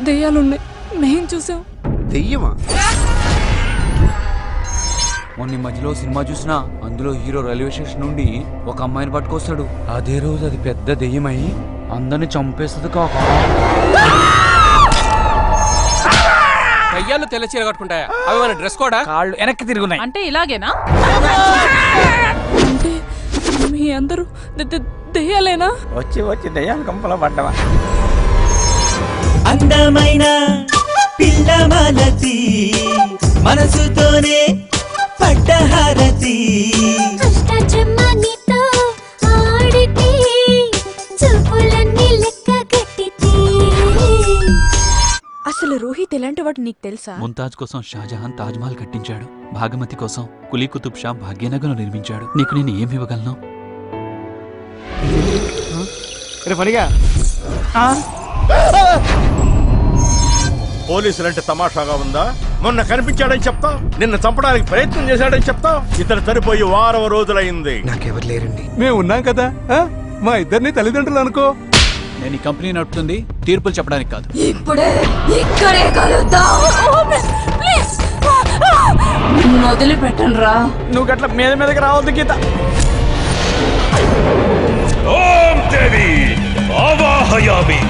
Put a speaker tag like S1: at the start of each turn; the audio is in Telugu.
S1: దెయ్యాలున్నాయి, మేము చూసాం.
S2: దెయ్యమా?
S3: మొన్న మధ్యలో సినిమా చూసినా, అందులో హీరో రైల్వే స్టేషన్ నుండి ఒక అమ్మాయిని పట్టుకొస్తాడు. అదే రోజు అది పెద్ద దెయ్యమై అందరిని చంపేస్తుంది కాక.
S4: దయ్యాలు తెల్ల చీర కట్టుకుంటాయా? అవి మన డ్రెస్ కోడా?
S3: కాళ్ళు వెనక్కి తిరుగున్నాయి.
S1: అంటే ఇలాగేనా? అంటే మీ అందరూ దెయ్యాలేనా?
S5: వచ్చి వచ్చి దయ్యాల కంపలో పడ్డవా?
S6: అందమైన పిల్లమాలతి మనసుతోనే పడ్డహారతి
S7: అష్టచమ్మనితో ఆడితే చూపులన్నీ లెక్క కట్టితే.
S1: అసలు రోహిత్ ఎలాంటి వాడు నీకు తెలుసా?
S8: ముంతాజ్ కోసం షాజహాన్ తాజ్ మహల్ కట్టించాడు. భాగమతి కోసం కులీ కుతుబ్ షా భాగ్యనగరం నిర్మించాడు. నీకు నేను ఏమి ఇవ్వగలను?
S9: పోలీసులంటే తమాషాగా ఉందా? మొన్న కనిపించాడని చెప్తాం, నిన్న చంపడానికి ప్రయత్నం చేశాడని చెప్తాం. ఇతను చనిపోయి వారం రోజులైంది.
S2: నాకెవరు లేరండి.
S10: మేము ఉన్నాం కదా, మా ఇద్దరిని తల్లిదండ్రులు అనుకో.
S8: నేను ఈ కంపెనీ నడుపుతుంది తీర్పులు చెప్పడానికి కాదు.
S7: ఇప్పుడే ఇక్కడే కలుద్దాం. వదిలిపెట్టను రా.
S5: నువ్వు గట్ల మీద మీదకి రావద్దు గీత.
S9: ఓం దేవి ఆవాహయామి.